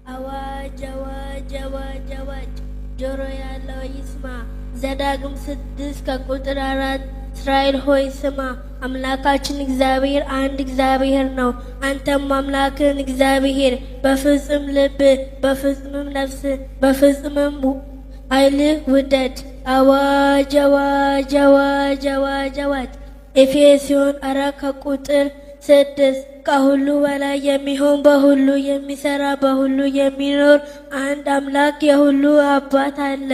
አዋጅ አዋጅ አዋጅ አዋጅ ጆሮ ያለው ይስማ። ዘዳግም 6 ከቁጥር 4 እስራኤል ሆይ ስማ፣ አምላካችን እግዚአብሔር አንድ እግዚአብሔር ነው። አንተም አምላክን እግዚአብሔር በፍጹም ልብ፣ በፍጹምም ነፍስ፣ በፍጹምም ኃይልህ ውደድ። አዋጅ አዋጅ አዋጅ አዋጅ አዋጅ። ኤፌሶን 4 ከቁጥር 6 ከሁሉ በላይ የሚሆን በሁሉ የሚሰራ በሁሉ የሚኖር አንድ አምላክ የሁሉ አባት አለ።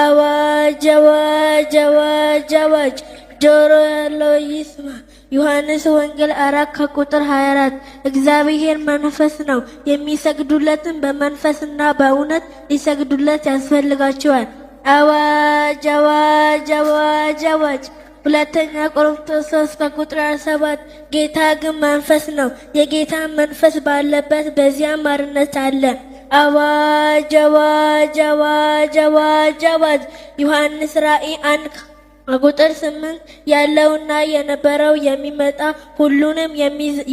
አዋጅ አዋጅ አዋጅ አዋጅ ጆሮ ያለው ይስማ። ዮሐንስ ወንጌል 4 ከቁጥር 24 እግዚአብሔር መንፈስ ነው፣ የሚሰግዱለትን በመንፈስና በእውነት ሊሰግዱለት ያስፈልጋቸዋል። አዋጅ አዋጅ አዋጅ አዋጅ። ሁለተኛ ቆሮንቶስ 3 ከቁጥር 7 ጌታ ግን መንፈስ ነው፣ የጌታ መንፈስ ባለበት በዚያ አርነት አለ። አዋጅ አዋጅ አዋጅ አዋጅ አዋጅ። ዮሐንስ ራእይ 1 ቁጥር 8 ያለውና የነበረው የሚመጣ ሁሉንም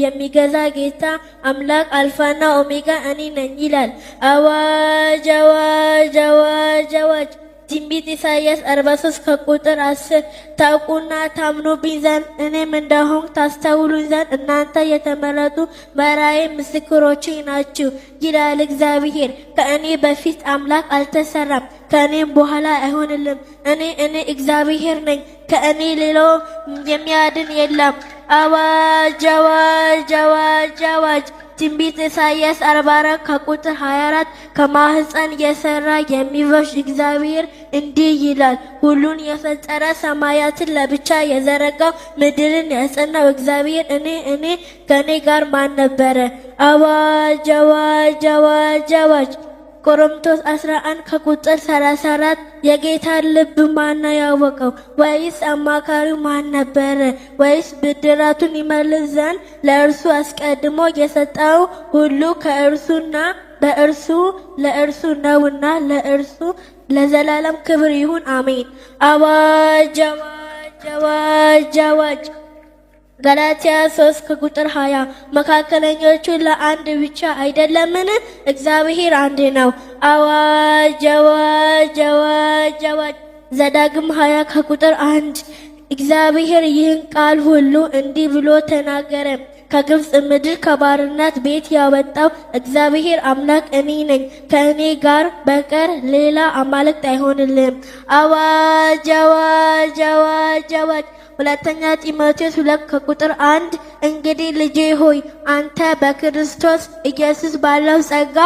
የሚገዛ ጌታ አምላክ አልፋና ኦሜጋ እኔ ነኝ ይላል። አዋጅ አዋጅ አዋጅ አዋጅ። ትንቢተ ኢሳይያስ 43 ከቁጥር 10 ታውቁና ታምኑብኝ ዘንድ እኔም እንደሆንኩ ታስተውሉኝ ዘንድ እናንተ የተመረጡ መራዬ ምስክሮቼ ናችሁ ይላል እግዚአብሔር። ከእኔ በፊት አምላክ አልተሰራም፣ ከእኔም በኋላ አይሆንልም። እኔ እግዚአብሔር ነኝ፣ ከእኔ ሌላ የሚያድን የለም። አዋጅ አዋጅ አዋጅ አዋጅ። ትንቢተ ኢሳይያስ 44 ከቁጥር 24 ከማህፀን የሰራ የሚበሽ እግዚአብሔር እንዲህ ይላል፣ ሁሉን የፈጠረ ሰማያትን ለብቻ የዘረጋው ምድርን ያጸናው እግዚአብሔር እኔ ከኔ ጋር ማን ነበረ? አዋጅ አዋጅ አዋጅ አዋጅ። ቆሮንቶስ 11 ከቁጥር 34 የጌታን ልብ ማን ያወቀው? ወይስ አማካሪው ማን ነበረ? ወይስ ብድራቱን ይመልስ ዘንድ ለእርሱ አስቀድሞ የሰጠው ሁሉ ከእርሱና በእርሱ ለእርሱ ነውና ለእርሱ ለዘላለም ክብር ይሁን አሜን። አዋጅ አዋጅ አዋጅ አዋጅ። ገላትያ 3 ከቁጥር 20 መካከለኞቹ ለአንድ ብቻ አይደለምን? እግዚአብሔር አንድ ነው። አዋጅ አዋጅ አዋጅ አዋጅ። ዘዳግም 20 ከቁጥር 1 እግዚአብሔር ይህን ቃል ሁሉ እንዲህ ብሎ ተናገረ፣ ከግብፅ ምድር ከባርነት ቤት ያወጣው እግዚአብሔር አምላክ እኔ ነኝ፣ ከእኔ ጋር በቀር ሌላ አማልክት አይሆንልም። አዋጅ አዋጅ አዋጅ አዋጅ። ሁለተኛ ጢሞቴዎስ 2 ከቁጥር 1 እንግዲህ ልጄ ሆይ አንተ በክርስቶስ ኢየሱስ ባለው ጸጋ